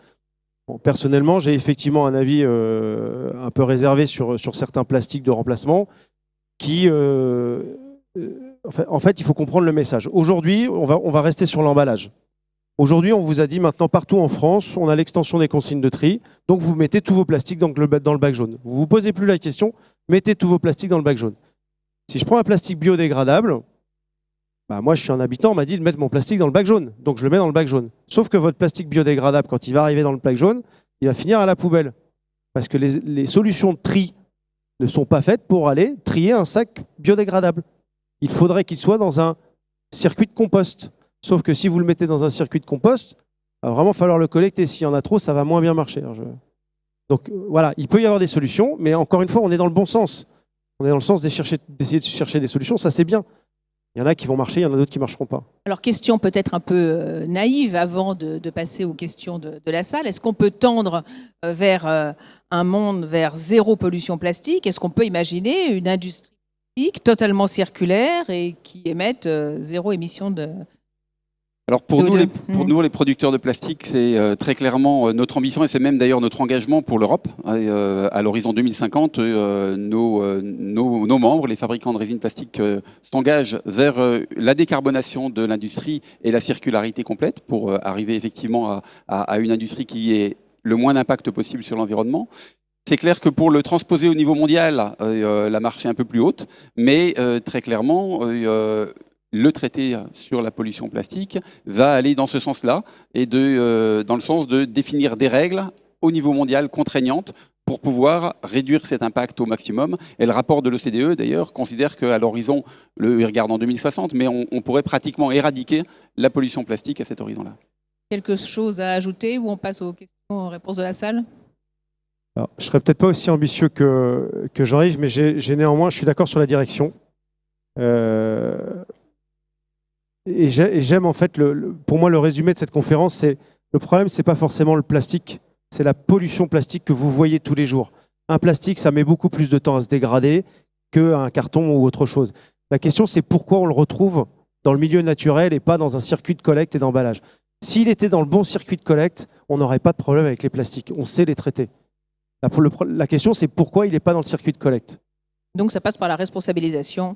Bon, personnellement, j'ai effectivement un avis un peu réservé sur certains plastiques de remplacement qui... En fait, il faut comprendre le message. Aujourd'hui, on va rester sur l'emballage. Aujourd'hui, on vous a dit maintenant partout en France, on a l'extension des consignes de tri, donc vous mettez tous vos plastiques dans le bac jaune. Vous ne vous posez plus la question, mettez tous vos plastiques dans le bac jaune. Si je prends un plastique biodégradable, moi je suis un habitant, on m'a dit de mettre mon plastique dans le bac jaune, donc je le mets dans le bac jaune. Sauf que votre plastique biodégradable, quand il va arriver dans le bac jaune, il va finir à la poubelle. Parce que les solutions de tri ne sont pas faites pour aller trier un sac biodégradable. Il faudrait qu'il soit dans un circuit de compost. Sauf que si vous le mettez dans un circuit de compost, il va vraiment falloir le collecter. S'il y en a trop, ça va moins bien marcher. Donc voilà, il peut y avoir des solutions, mais encore une fois, on est dans le bon sens. On est dans le sens d'essayer de chercher des solutions, ça c'est bien. Il y en a qui vont marcher, il y en a d'autres qui ne marcheront pas. Alors, question peut-être un peu naïve avant de passer aux questions de la salle. Est-ce qu'on peut tendre vers un monde vers zéro pollution plastique? Est-ce qu'on peut imaginer une industrie totalement circulaire et qui émette zéro émission de... Alors pour nous, les producteurs de plastique, c'est très clairement notre ambition et c'est même d'ailleurs notre engagement pour l'Europe. À l'horizon 2050, nos membres, les fabricants de résine plastique, s'engagent vers la décarbonation de l'industrie et la circularité complète pour arriver effectivement à une industrie qui ait le moins d'impact possible sur l'environnement. C'est clair que pour le transposer au niveau mondial, la marche est un peu plus haute, mais très clairement, le traité sur la pollution plastique va aller dans ce sens-là et dans le sens de définir des règles au niveau mondial contraignantes pour pouvoir réduire cet impact au maximum. Et le rapport de l'OCDE, d'ailleurs, considère qu'à l'horizon, il regarde en 2060, mais on pourrait pratiquement éradiquer la pollution plastique à cet horizon-là. Quelque chose à ajouter ou on passe aux questions-réponses de la salle ? Alors, je ne serais peut-être pas aussi ambitieux que Jean-Yves, mais néanmoins, je suis d'accord sur la direction. Et j'aime en fait, pour moi, le résumé de cette conférence, c'est le problème, c'est pas forcément le plastique, c'est la pollution plastique que vous voyez tous les jours. Un plastique, ça met beaucoup plus de temps à se dégrader qu'un carton ou autre chose. La question, c'est pourquoi on le retrouve dans le milieu naturel et pas dans un circuit de collecte et d'emballage. S'il était dans le bon circuit de collecte, on n'aurait pas de problème avec les plastiques. On sait les traiter. La question, c'est pourquoi il n'est pas dans le circuit de collecte. Donc, ça passe par la responsabilisation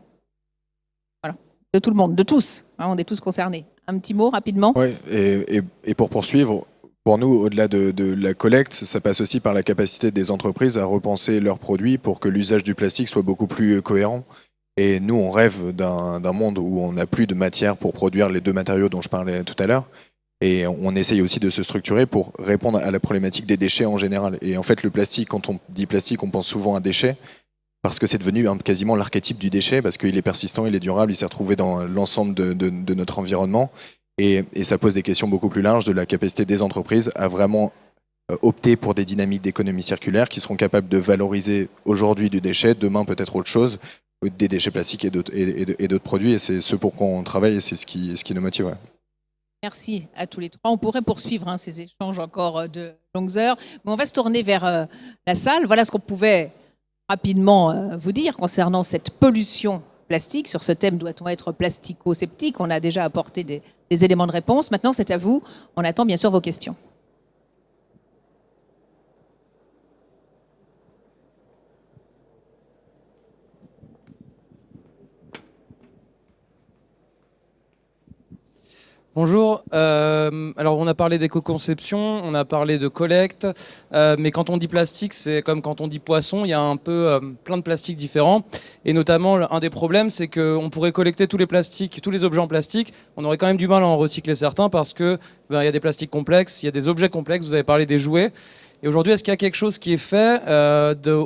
de tout le monde, de tous. On est tous concernés. Un petit mot rapidement. Oui, et pour poursuivre, pour nous, au-delà de la collecte, ça passe aussi par la capacité des entreprises à repenser leurs produits pour que l'usage du plastique soit beaucoup plus cohérent. Et nous, on rêve d'un monde où on n'a plus de matière pour produire les deux matériaux dont je parlais tout à l'heure. Et on essaye aussi de se structurer pour répondre à la problématique des déchets en général. Et en fait, le plastique, quand on dit plastique, on pense souvent à déchets, parce que c'est devenu quasiment l'archétype du déchet, parce qu'il est persistant, il est durable, il s'est retrouvé dans l'ensemble de notre environnement. Et ça pose des questions beaucoup plus larges de la capacité des entreprises à vraiment opter pour des dynamiques d'économie circulaire qui seront capables de valoriser aujourd'hui du déchet, demain peut-être autre chose, des déchets plastiques et d'autres produits. Et c'est ce pour quoi on travaille et c'est ce qui nous motive. Ouais. Merci à tous les trois. On pourrait poursuivre ces échanges encore de longues heures, mais on va se tourner vers la salle. Voilà ce qu'on pouvait rapidement vous dire concernant cette pollution plastique. Sur ce thème, doit-on être plastico-sceptique? On a déjà apporté des éléments de réponse. Maintenant, c'est à vous. On attend bien sûr vos questions. Bonjour, alors on a parlé d'éco-conception, on a parlé de collecte, mais quand on dit plastique, c'est comme quand on dit poisson, il y a un peu plein de plastiques différents. Et notamment, un des problèmes, c'est qu'on pourrait collecter tous les plastiques, tous les objets en plastique, on aurait quand même du mal à en recycler certains parce que il y a des plastiques complexes, il y a des objets complexes, vous avez parlé des jouets. Et aujourd'hui, est-ce qu'il y a quelque chose qui est fait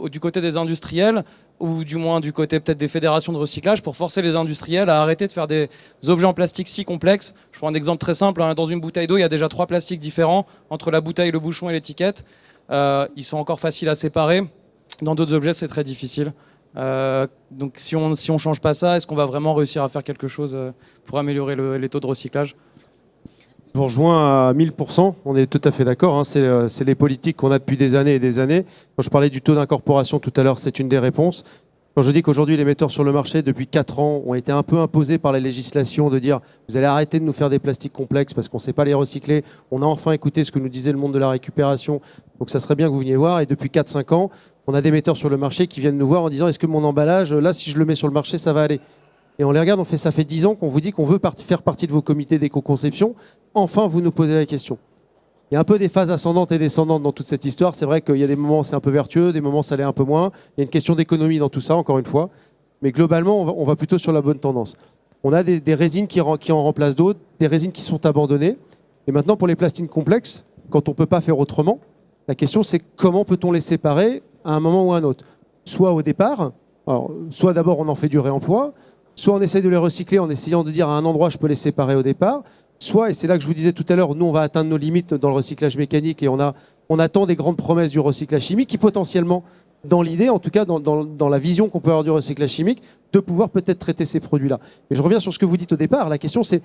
du côté des industriels ou du moins du côté peut-être des fédérations de recyclage, pour forcer les industriels à arrêter de faire des objets en plastique si complexes. Je prends un exemple très simple, hein. Dans une bouteille d'eau, il y a déjà 3 plastiques différents entre la bouteille, le bouchon et l'étiquette. Ils sont encore faciles à séparer. Dans d'autres objets, c'est très difficile. Donc si on change pas ça, est-ce qu'on va vraiment réussir à faire quelque chose pour améliorer les taux de recyclage ? Je vous rejoins à 1000%, on est tout à fait d'accord, hein. C'est les politiques qu'on a depuis des années et des années. Quand je parlais du taux d'incorporation tout à l'heure, c'est une des réponses. Quand je dis qu'aujourd'hui les metteurs sur le marché depuis 4 ans ont été un peu imposés par la législation de dire vous allez arrêter de nous faire des plastiques complexes parce qu'on ne sait pas les recycler, on a enfin écouté ce que nous disait le monde de la récupération, donc ça serait bien que vous veniez voir. Et depuis 4-5 ans, on a des metteurs sur le marché qui viennent nous voir en disant est-ce que mon emballage, là si je le mets sur le marché, ça va aller ? Et on les regarde, ça fait 10 ans qu'on vous dit qu'on veut faire partie de vos comités d'éco-conception. Enfin, vous nous posez la question. Il y a un peu des phases ascendantes et descendantes dans toute cette histoire. C'est vrai qu'il y a des moments où c'est un peu vertueux, des moments où ça l'est un peu moins. Il y a une question d'économie dans tout ça, encore une fois. Mais globalement, on va plutôt sur la bonne tendance. On a des résines qui en remplacent d'autres, des résines qui sont abandonnées. Et maintenant, pour les plastiques complexes, quand on ne peut pas faire autrement, la question c'est comment peut-on les séparer à un moment ou à un autre ? Soit au départ, alors, soit d'abord on en fait du réemploi, soit on essaie de les recycler en essayant de dire à un endroit je peux les séparer au départ, soit, et c'est là que je vous disais tout à l'heure, nous on va atteindre nos limites dans le recyclage mécanique et on attend des grandes promesses du recyclage chimique qui potentiellement, dans l'idée, en tout cas dans la vision qu'on peut avoir du recyclage chimique, de pouvoir peut-être traiter ces produits-là. Mais je reviens sur ce que vous dites au départ, la question c'est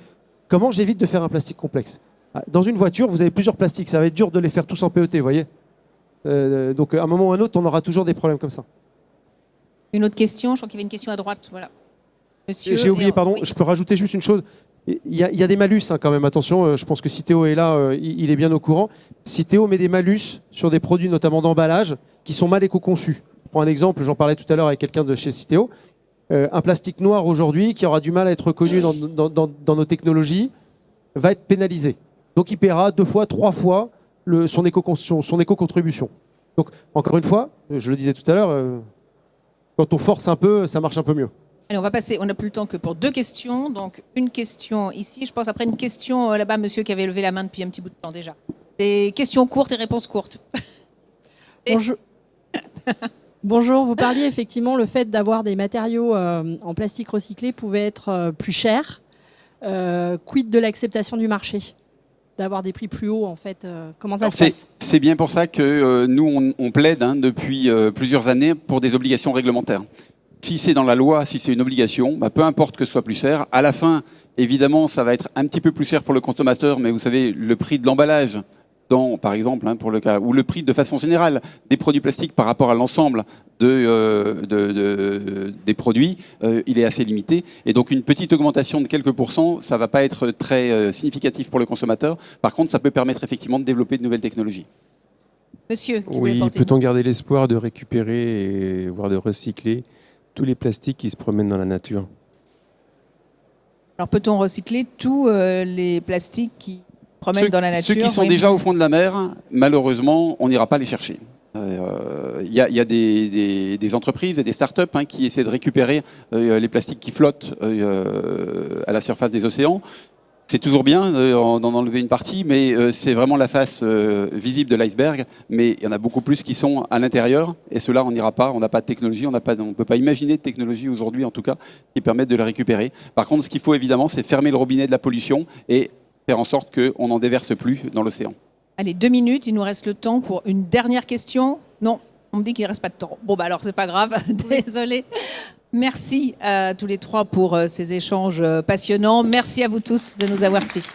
comment j'évite de faire un plastique complexe ? Dans une voiture, vous avez plusieurs plastiques, ça va être dur de les faire tous en PET, vous voyez ? Donc à un moment ou à un autre, on aura toujours des problèmes comme ça. Une autre question, je crois qu'il y avait une question à droite, voilà. Monsieur, j'ai oublié, pardon, oui. Je peux rajouter juste une chose. Il y a des malus hein, quand même, attention, je pense que si Théo est là, il est bien au courant. Si Théo met des malus sur des produits notamment d'emballage qui sont mal éco-conçus. Je prends un exemple, j'en parlais tout à l'heure avec quelqu'un de chez Citeo. Un plastique noir aujourd'hui qui aura du mal à être reconnu dans nos technologies va être pénalisé. Donc il paiera 2 fois, 3 fois son éco-contribution. Donc encore une fois, je le disais tout à l'heure, quand on force un peu, ça marche un peu mieux. Allez, on va passer, on n'a plus le temps que pour 2 questions. Donc, une question ici, je pense après une question là-bas, monsieur qui avait levé la main depuis un petit bout de temps déjà. Des questions courtes et réponses courtes. Bonjour. Bonjour, vous parliez effectivement le fait d'avoir des matériaux en plastique recyclé pouvait être plus cher. Quid de l'acceptation du marché ? D'avoir des prix plus hauts, en fait, comment ça se passe ? C'est bien pour ça que nous, on plaide depuis plusieurs années pour des obligations réglementaires. Si c'est dans la loi, si c'est une obligation, peu importe que ce soit plus cher. À la fin, évidemment, ça va être un petit peu plus cher pour le consommateur, mais vous savez, le prix de l'emballage, par exemple, pour le cas, ou le prix de façon générale des produits plastiques par rapport à l'ensemble des produits, il est assez limité. Et donc, une petite augmentation de quelques pourcents, ça ne va pas être très significatif pour le consommateur. Par contre, ça peut permettre effectivement de développer de nouvelles technologies. Monsieur, qui oui, porter peut-on garder l'espoir de récupérer et voire de recycler tous les plastiques qui se promènent dans la nature ? Alors, peut-on recycler tous les plastiques qui promènent dans la nature ? Ceux qui sont déjà au fond de la mer, malheureusement, on n'ira pas les chercher. Il y a des entreprises et des startups qui essaient de récupérer les plastiques qui flottent à la surface des océans. C'est toujours bien d'en enlever une partie, mais c'est vraiment la face visible de l'iceberg. Mais il y en a beaucoup plus qui sont à l'intérieur, et ceux-là, on n'ira pas. On n'a pas de technologie, on ne peut pas imaginer de technologie aujourd'hui, en tout cas, qui permette de les récupérer. Par contre, ce qu'il faut évidemment, c'est fermer le robinet de la pollution et faire en sorte qu'on n'en déverse plus dans l'océan. Allez, 2 minutes, il nous reste le temps pour une dernière question. Non, on me dit qu'il ne reste pas de temps. Bon, alors, c'est pas grave, désolé. Merci à tous les 3 pour ces échanges passionnants. Merci à vous tous de nous avoir suivis.